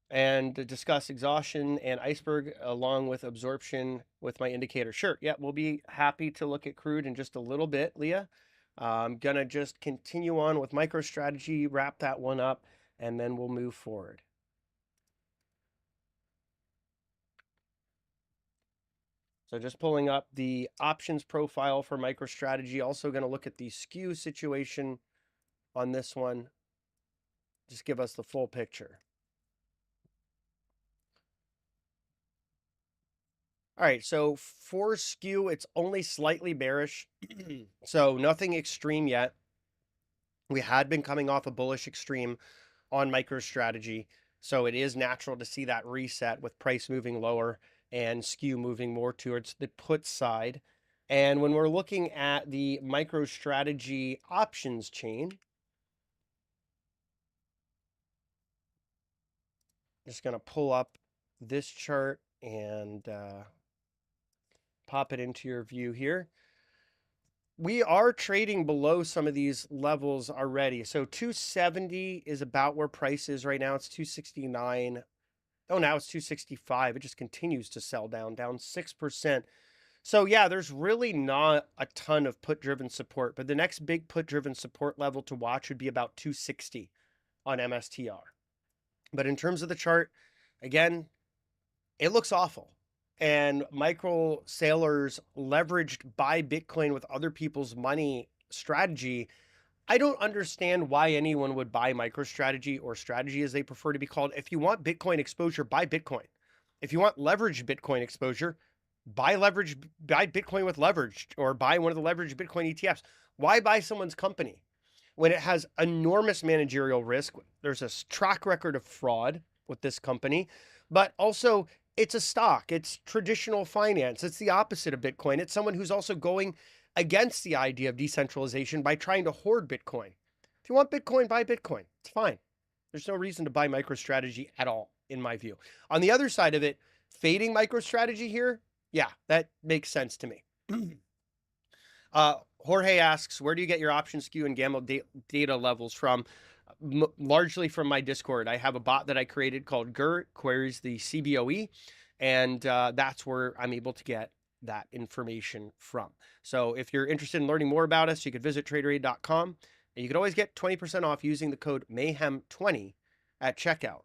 and to discuss exhaustion and iceberg along with absorption with my indicator. Sure, yeah, we'll be happy to look at crude in just a little bit, Leah. I'm gonna just continue on with MicroStrategy, wrap that one up, and then we'll move forward. So just pulling up the options profile for MicroStrategy. Also going to look at the skew situation on this one. Just give us the full picture. All right, so for skew, it's only slightly bearish. So nothing extreme yet. We had been coming off a bullish extreme on MicroStrategy. So it is natural to see that reset with price moving lower and skew moving more towards the put side. And when we're looking at the MicroStrategy options chain, just going to pull up this chart and pop it into your view here. We are trading below some of these levels already. So 270 is about where price is right now. It's 269. Oh, now it's 265. It just continues to sell down 6%. So yeah, there's really not a ton of put-driven support, but the next big put-driven support level to watch would be about 260 on MSTR. But in terms of the chart, again, it looks awful. And Michael Saylor's leveraged buy Bitcoin with other people's money strategy, I don't understand why anyone would buy MicroStrategy, or strategy as they prefer to be called. If you want Bitcoin exposure, buy Bitcoin. If you want leveraged Bitcoin exposure, buy Bitcoin with leverage, or buy one of the leveraged Bitcoin ETFs. Why buy someone's company when it has enormous managerial risk? There's a track record of fraud with this company, but also it's a stock. It's traditional finance. It's the opposite of Bitcoin. It's someone who's also going against the idea of decentralization by trying to hoard Bitcoin. If you want Bitcoin, buy Bitcoin. It's fine. There's no reason to buy MicroStrategy at all, in my view. On the other side of it, fading MicroStrategy here, yeah, that makes sense to me. Jorge asks, where do you get your option skew and gamma data levels from? Largely from my Discord. I have a bot that I created called GER, queries the CBOE, and that's where I'm able to get that information from. So if you're interested in learning more about us, you could visit TraderAid.com, and you can always get 20% off using the code Mayhem20 at checkout.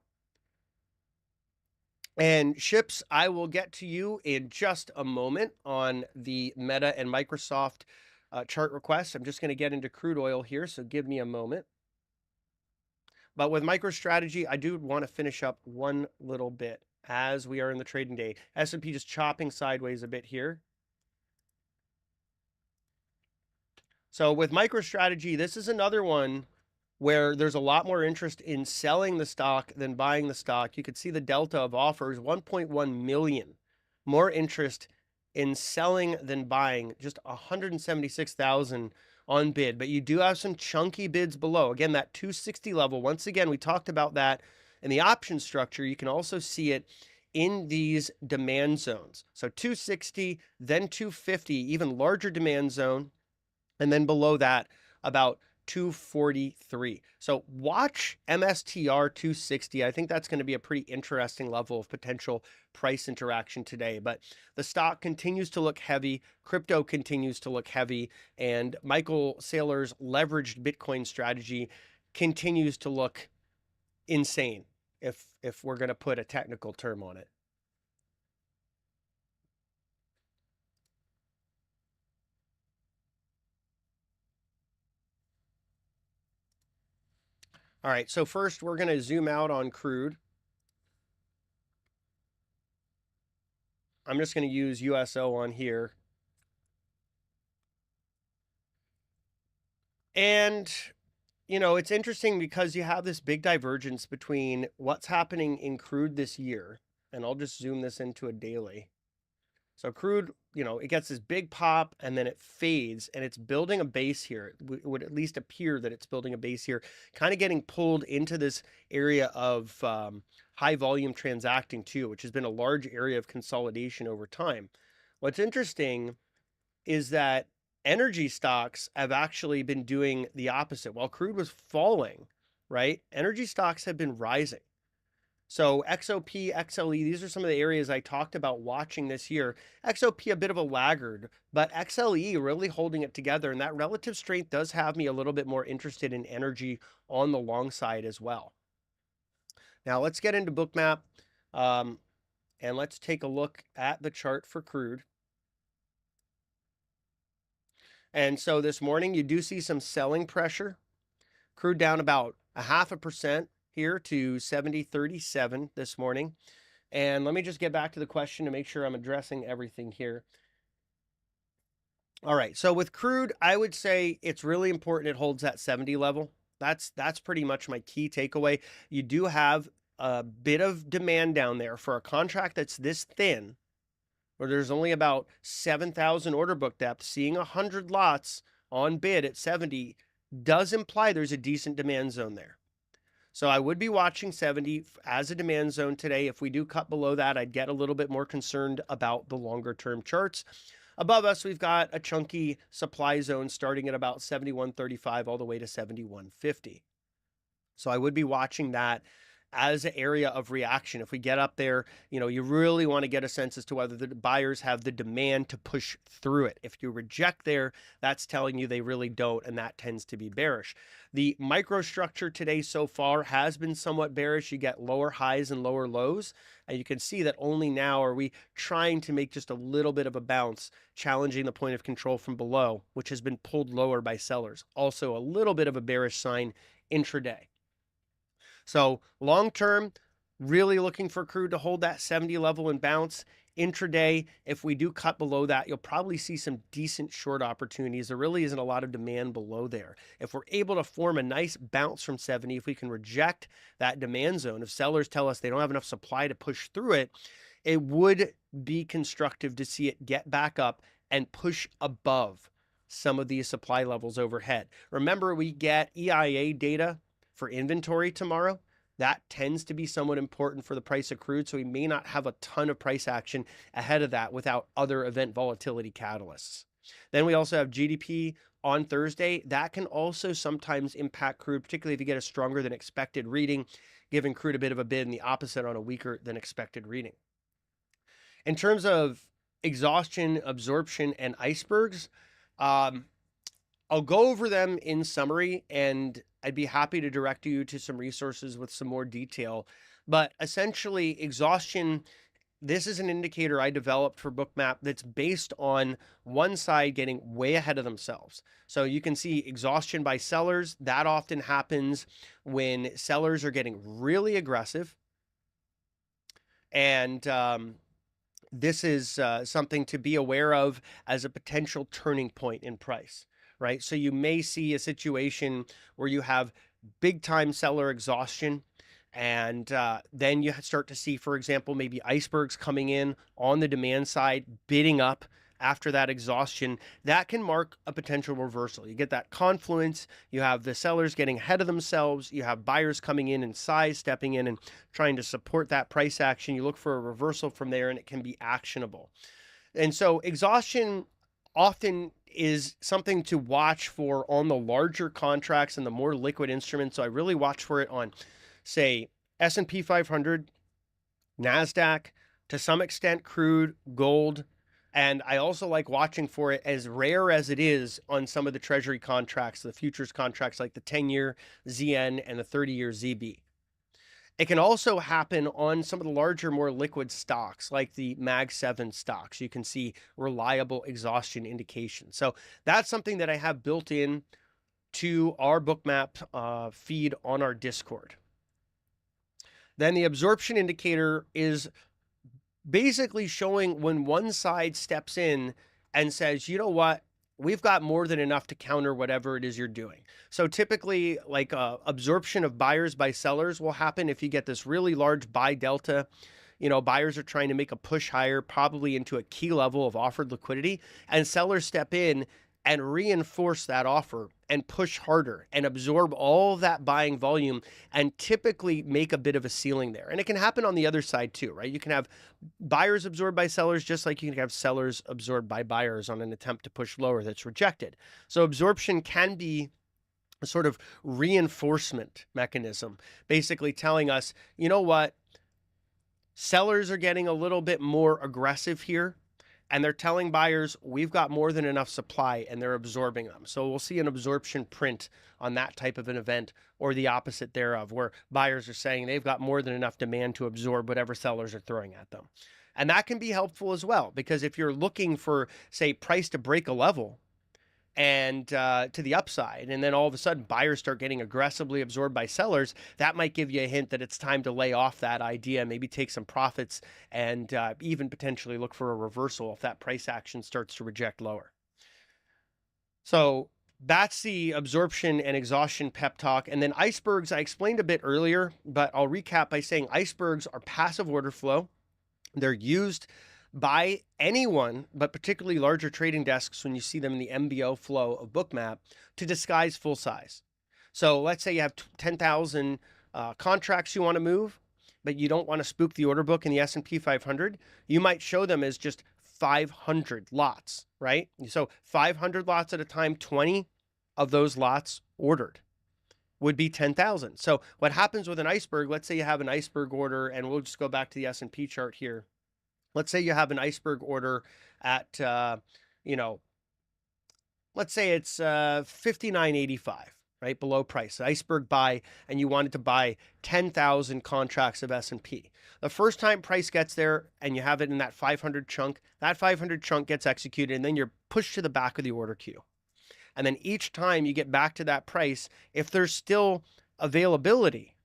And Ships, I will get to you in just a moment on the Meta and Microsoft chart requests. I'm just going to get into crude oil here, so give me a moment. But with MicroStrategy, I do want to finish up one little bit as we are in the trading day. S&P just chopping sideways a bit here. So with MicroStrategy, this is another one where there's a lot more interest in selling the stock than buying the stock. You could see the delta of offers, 1.1 million. More interest in selling than buying, just 176,000 on bid. But you do have some chunky bids below. Again, that 260 level, once again, we talked about that in the option structure. You can also see it in these demand zones. So 260, then 250, even larger demand zone. And then below that, about 243. So watch MSTR 260. I think that's going to be a pretty interesting level of potential price interaction today. But the stock continues to look heavy. Crypto continues to look heavy. And Michael Saylor's leveraged Bitcoin strategy continues to look insane, if we're going to put a technical term on it. All right, so first we're going to zoom out on crude. I'm just going to use USO on here. And, you know, it's interesting because you have this big divergence between what's happening in crude this year. And I'll just zoom this into a daily. So crude, you know, it gets this big pop and then it fades, and it's building a base here. It would at least appear that it's building a base here, kind of getting pulled into this area of high volume transacting too, which has been a large area of consolidation over time. What's interesting is that energy stocks have actually been doing the opposite. While crude was falling, right? Energy stocks have been rising. So XOP, XLE, these are some of the areas I talked about watching this year. XOP, a bit of a laggard, but XLE really holding it together. And that relative strength does have me a little bit more interested in energy on the long side as well. Now let's get into Bookmap, and let's take a look at the chart for crude. And so this morning, you do see some selling pressure. Crude down about 0.5% here to 70.37 this morning. And let me just get back to the question to make sure I'm addressing everything here. All right, so with crude, I would say it's really important it holds that 70 level. That's pretty much my key takeaway. You do have a bit of demand down there for a contract that's this thin, where there's only about 7,000 order book depth. Seeing 100 lots on bid at 70 does imply there's a decent demand zone there. So I would be watching 70 as a demand zone today. If we do cut below that, I'd get a little bit more concerned about the longer term charts. Above us, we've got a chunky supply zone starting at about 71.35 all the way to 71.50. So I would be watching that as an area of reaction. If we get up there, you really want to get a sense as to whether the buyers have the demand to push through it. If you reject there, that's telling you they really don't, and that tends to be bearish. The microstructure today so far has been somewhat bearish. You get lower highs and lower lows, and you can see that only now are we trying to make just a little bit of a bounce, challenging the point of control from below, which has been pulled lower by sellers. Also a little bit of a bearish sign intraday. So long term, really looking for crude to hold that 70 level and bounce. Intraday, if we do cut below that, you'll probably see some decent short opportunities. There really isn't a lot of demand below there. If we're able to form a nice bounce from 70, if we can reject that demand zone, if sellers tell us they don't have enough supply to push through it, it would be constructive to see it get back up and push above some of these supply levels overhead. Remember, we get EIA data for inventory tomorrow. That tends to be somewhat important for the price of crude, so we may not have a ton of price action ahead of that without other event volatility catalysts. Then we also have GDP on Thursday. That can also sometimes impact crude, particularly if you get a stronger than expected reading, giving crude a bit of a bid, and the opposite on a weaker than expected reading. In terms of exhaustion, absorption, and icebergs, I'll go over them in summary, and I'd be happy to direct you to some resources with some more detail. But essentially, exhaustion, this is an indicator I developed for Bookmap that's based on one side getting way ahead of themselves. So you can see exhaustion by sellers. That often happens when sellers are getting really aggressive. And this is something to be aware of as a potential turning point in price. Right? So you may see a situation where you have big time seller exhaustion, and then you start to see, for example, maybe icebergs coming in on the demand side, bidding up after that exhaustion. That can mark a potential reversal. You get that confluence. You have the sellers getting ahead of themselves. You have buyers coming in size, stepping in and trying to support that price action. You look for a reversal from there, and it can be actionable. And so exhaustion often is something to watch for on the larger contracts and the more liquid instruments. So I really watch for it on, say, S&P 500, NASDAQ, to some extent crude, gold, and I also like watching for it, as rare as it is, on some of the treasury contracts, the futures contracts like the 10-year ZN and the 30-year ZB. It can also happen on some of the larger, more liquid stocks like the Mag 7 stocks. You can see reliable exhaustion indications. So that's something that I have built in to our Bookmap feed on our Discord. Then the absorption indicator is basically showing when one side steps in and says, you know what? We've got more than enough to counter whatever it is you're doing. So typically, like absorption of buyers by sellers will happen if you get this really large buy delta. Buyers are trying to make a push higher, probably into a key level of offered liquidity, and sellers step in and reinforce that offer and push harder and absorb all of that buying volume and typically make a bit of a ceiling there. And it can happen on the other side too, right? You can have buyers absorbed by sellers, just like you can have sellers absorbed by buyers on an attempt to push lower that's rejected. So absorption can be a sort of reinforcement mechanism, basically telling us, you know what? Sellers are getting a little bit more aggressive here, and they're telling buyers, we've got more than enough supply, and they're absorbing them. So we'll see an absorption print on that type of an event, or the opposite thereof, where buyers are saying they've got more than enough demand to absorb whatever sellers are throwing at them. And that can be helpful as well, because if you're looking for, say, price to break a level and to the upside, and then all of a sudden buyers start getting aggressively absorbed by sellers, that might give you a hint that it's time to lay off that idea, maybe take some profits, and even potentially look for a reversal if that price action starts to reject lower. So that's the absorption and exhaustion pep talk. And then icebergs, I explained a bit earlier, but I'll recap by saying icebergs are passive order flow. They're used by anyone, but particularly larger trading desks when you see them in the MBO flow of Bookmap, to disguise full size. So let's say you have 10,000 contracts you want to move, but you don't want to spook the order book in the S&P 500. You might show them as just 500 lots, right? So 500 lots at a time, 20 of those lots ordered, would be 10,000. So what happens with an iceberg, let's say you have an iceberg order, and we'll just go back to the S&P chart here. Let's say you have an iceberg order at, you know, let's say it's 59.85, right? Below price, iceberg buy, and you wanted to buy 10,000 contracts of S&P. The first time price gets there and you have it in that 500 chunk, that 500 chunk gets executed, and then you're pushed to the back of the order queue. And then each time you get back to that price, if there's still availability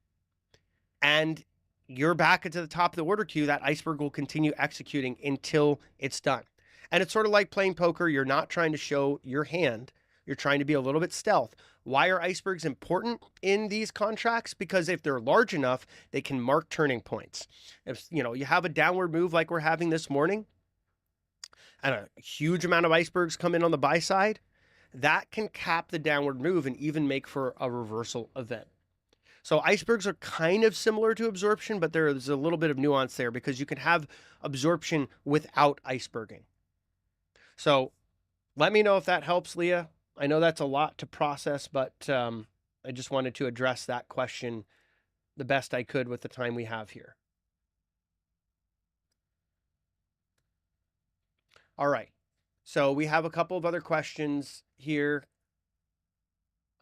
and you're back into the top of the order queue, that iceberg will continue executing until it's done. And it's sort of like playing poker. You're not trying to show your hand. You're trying to be a little bit stealth. Why are icebergs important in these contracts? Because if they're large enough, they can mark turning points. If you have a downward move like we're having this morning, and a huge amount of icebergs come in on the buy side, that can cap the downward move and even make for a reversal event. So icebergs are kind of similar to absorption, but there's a little bit of nuance there because you can have absorption without iceberging. So let me know if that helps, Leah. I know that's a lot to process, but I just wanted to address that question the best I could with the time we have here. All right. So we have a couple of other questions here.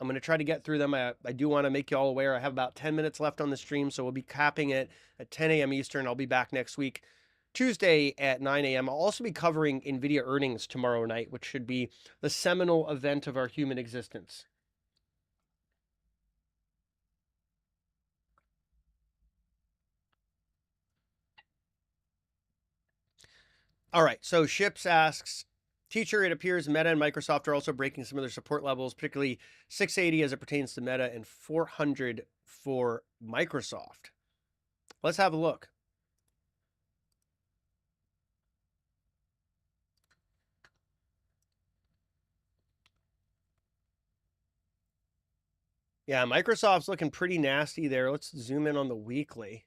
I'm going to try to get through them. I do want to make you all aware I have about 10 minutes left on the stream, so we'll be capping it at 10 a.m. Eastern. I'll be back next week, Tuesday at 9 a.m. I'll also be covering NVIDIA earnings tomorrow night, which should be the seminal event of our human existence. All right, so Ships asks, Teacher, it appears Meta and Microsoft are also breaking some of their support levels, particularly 680 as it pertains to Meta and 400 for Microsoft. Let's have a look. Yeah, Microsoft's looking pretty nasty there. Let's zoom in on the weekly.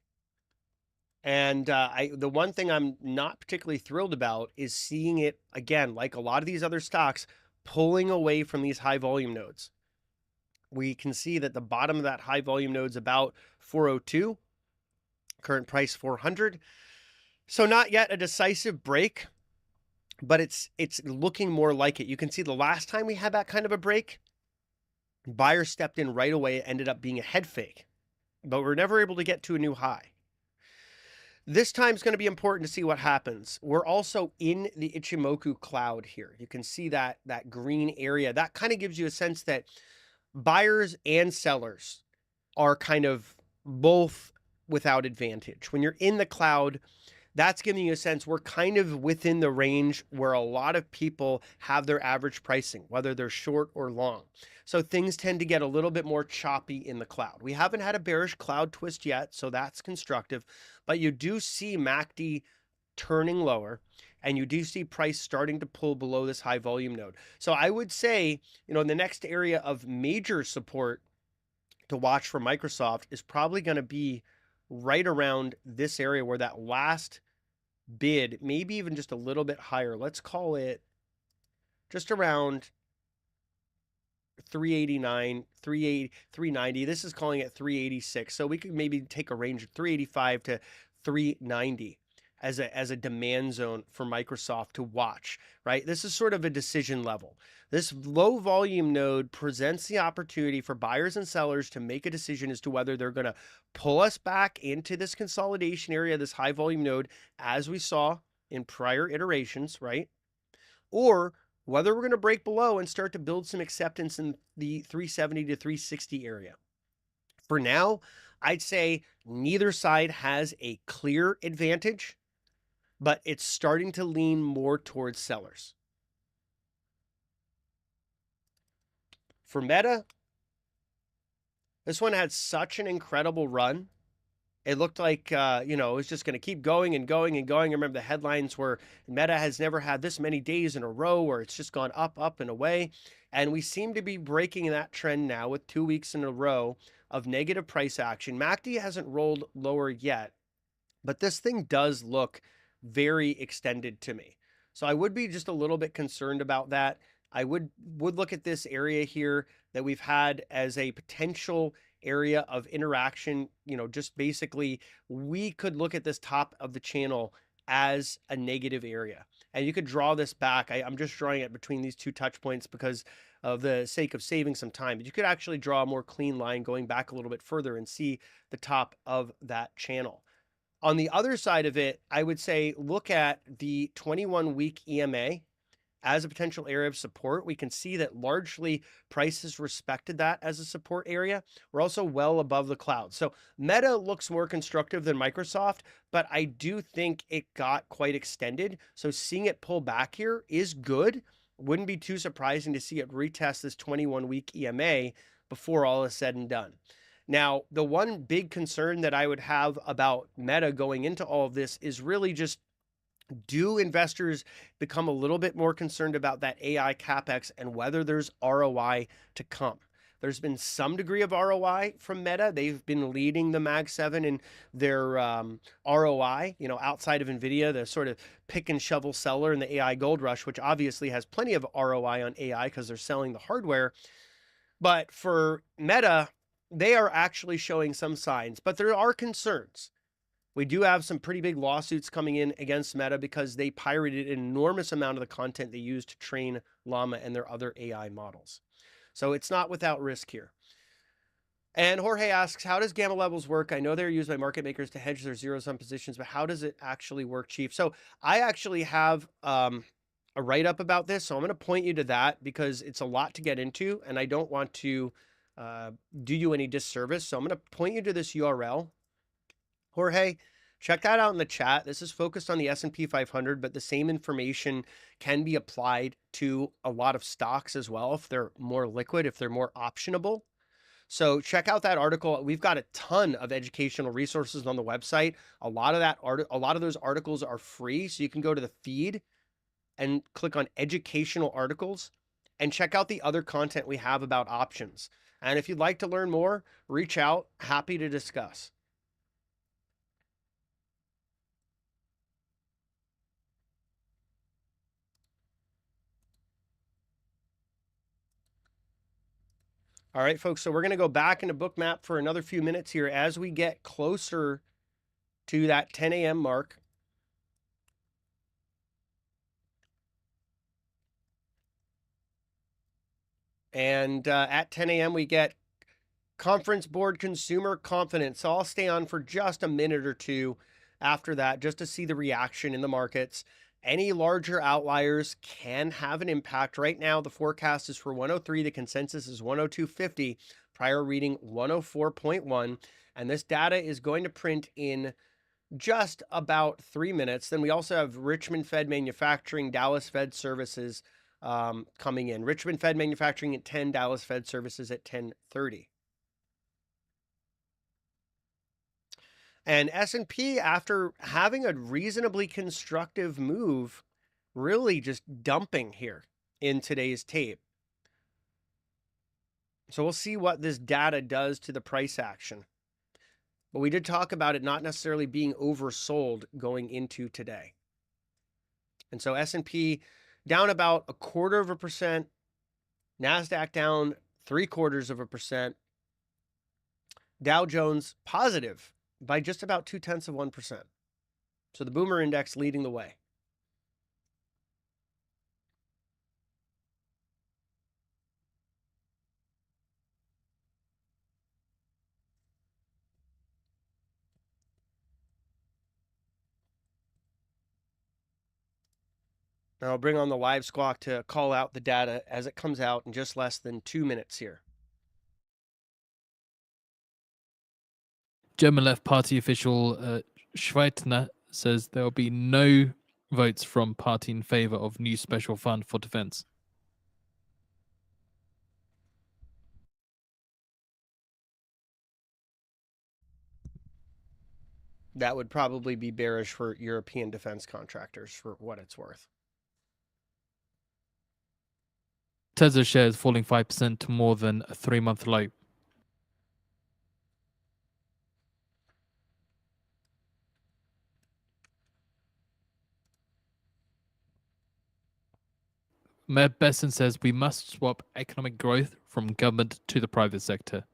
And the one thing I'm not particularly thrilled about is seeing it, again, like a lot of these other stocks, pulling away from these high volume nodes. We can see that the bottom of that high volume node is about 402, current price 400. So not yet a decisive break, but it's looking more like it. You can see the last time we had that kind of a break, buyers stepped in right away. It ended up being a head fake, but we're never able to get to a new high. This time is going to be important to see what happens. We're also in the Ichimoku cloud here. You can see that green area. That kind of gives you a sense that buyers and sellers are kind of both without advantage. When you're in the cloud, that's giving you a sense we're kind of within the range where a lot of people have their average pricing, whether they're short or long. So things tend to get a little bit more choppy in the cloud. We haven't had a bearish cloud twist yet, so that's constructive. But you do see MACD turning lower, and you do see price starting to pull below this high volume node. So I would say, in the next area of major support to watch for Microsoft is probably going to be right around this area where that last bid, maybe even just a little bit higher. Let's call it just around 389, 380, 390. This is calling it 386. So we could maybe take a range of 385 to 390 as a demand zone for Microsoft to watch, right? This is sort of a decision level. This low volume node presents the opportunity for buyers and sellers to make a decision as to whether they're going to pull us back into this consolidation area, this high volume node, as we saw in prior iterations, right? Or whether we're going to break below and start to build some acceptance in the 370 to 360 area. For now, I'd say neither side has a clear advantage, but it's starting to lean more towards sellers. For Meta, this one had such an incredible run. It looked like, it was just going to keep going and going and going. I remember the headlines were Meta has never had this many days in a row where it's just gone up, up, and away. And we seem to be breaking that trend now with 2 weeks in a row of negative price action. MACD hasn't rolled lower yet, but this thing does look very extended to me. So I would be just a little bit concerned about that. I would look at this area here that we've had as a potential area of interaction. You know, just basically we could look at this top of the channel as a negative area. And you could draw this back. I'm just drawing it between these two touch points because of the sake of saving some time. But you could actually draw a more clean line going back a little bit further and see the top of that channel. On the other side of it, I would say look at the 21-week EMA as a potential area of support. We can see that largely prices respected that as a support area. We're also well above the cloud. So Meta looks more constructive than Microsoft, but I do think it got quite extended. So seeing it pull back here is good. Wouldn't be too surprising to see it retest this 21-week EMA before all is said and done. Now, the one big concern that I would have about Meta going into all of this is really just, do investors become a little bit more concerned about that AI CapEx and whether there's ROI to come? There's been some degree of ROI from Meta. They've been leading the Mag 7 in their ROI, you know, outside of NVIDIA, the sort of pick and shovel seller in the AI gold rush, which obviously has plenty of ROI on AI because they're selling the hardware. But for Meta, they are actually showing some signs, but there are concerns. We do have some pretty big lawsuits coming in against Meta because they pirated an enormous amount of the content they used to train Llama and their other AI models. So it's not without risk here. And Jorge asks, how does gamma levels work? I know they're used by market makers to hedge their zero-sum positions, but how does it actually work, Chief? So I actually have a write-up about this, so I'm going to point you to that because it's a lot to get into, and I don't want to do you any disservice. So I'm going to point you to this URL. Jorge, check that out in the chat. This is focused on the S&P 500, but the same information can be applied to a lot of stocks as well if they're more liquid, if they're more optionable. So check out that article. We've got a ton of educational resources on the website. A lot of those articles are free, so you can go to the feed and click on educational articles and check out the other content we have about options. And if you'd like to learn more, reach out. Happy to discuss. All right, folks, so we're going to go back into Bookmap for another few minutes here as we get closer to that 10 a.m. mark. And at 10 a.m., we get Conference Board Consumer Confidence. So I'll stay on for just a minute or two after that just to see the reaction in the markets. Any larger outliers can have an impact. Right now, the forecast is for 103. The consensus is 102.50. Prior reading 104.1. And this data is going to print in just about 3 minutes. Then we also have Richmond Fed Manufacturing, Dallas Fed Services coming in. Richmond Fed Manufacturing at 10, Dallas Fed Services at 10:30. And S&P, after having a reasonably constructive move, really just dumping here in today's tape. So we'll see what this data does to the price action. But we did talk about it not necessarily being oversold going into today. And so S&P down about 0.25%, NASDAQ down 0.75%, Dow Jones positive by just about 0.2%. So the Boomer Index leading the way. Now I'll bring on the live squawk to call out the data as it comes out in just less than 2 minutes here. German left party official Schweitner says there will be no votes from party in favor of new special fund for defense. That would probably be bearish for European defense contractors for what it's worth. Tesla shares falling 5% to more than a 3-month low. Mayor Besson says we must swap economic growth from government to the private sector.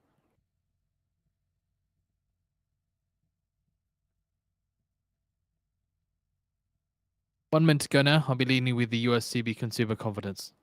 One minute to go now. I'll be leading with the USCB consumer confidence.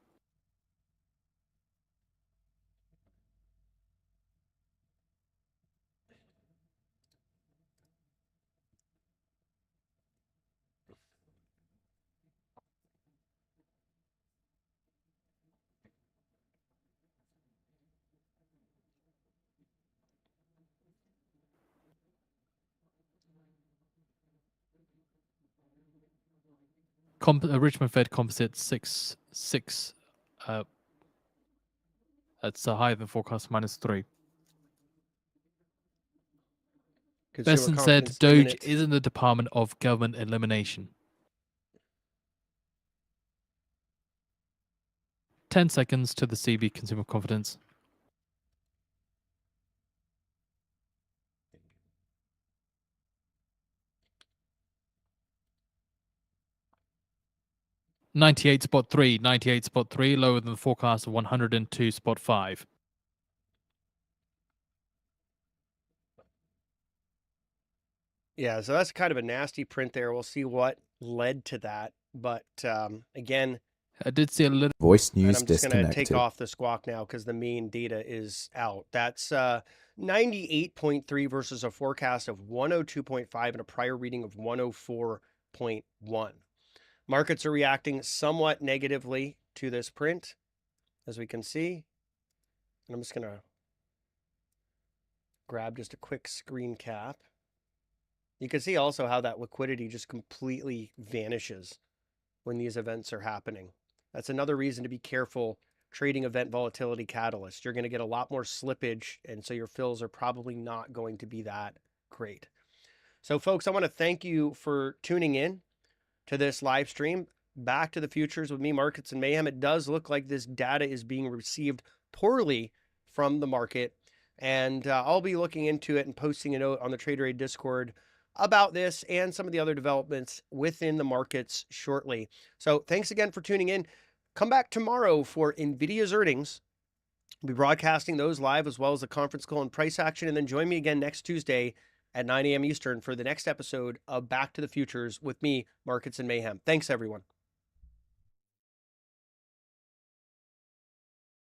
Richmond Fed composite 6. That's higher than forecast, -3. Consumer Besson said confidence Doge imminent. isn't the Department of Government Elimination. 10 seconds to the CB consumer confidence. .3, 98.3, lower than the forecast of 102.5. Yeah, so that's kind of a nasty print there. We'll see what led to that. But again, I did see a little Voice and news I'm just going to take disconnected. off the squawk now because the main data is out. That's 98.3 versus a forecast of 102.5 and a prior reading of 104.1. Markets are reacting somewhat negatively to this print, as we can see. And I'm just going to grab just a quick screen cap. You can see also how that liquidity just completely vanishes when these events are happening. That's another reason to be careful trading event volatility catalyst. You're going to get a lot more slippage, and so your fills are probably not going to be that great. So folks, I want to thank you for tuning in to this live stream. Back to the futures with me, Markets and Mayhem. It does look like this data is being received poorly from the market, and I'll be looking into it and posting a note on the Trader Aid Discord about this and some of the other developments within the markets shortly. So thanks again for tuning in. Come back tomorrow for NVIDIA's earnings. We'll be broadcasting those live as well as the conference call and price action. And then join me again next Tuesday at 9 a.m. Eastern for the next episode of Back to the Futures with me, Markets and Mayhem. Thanks, everyone.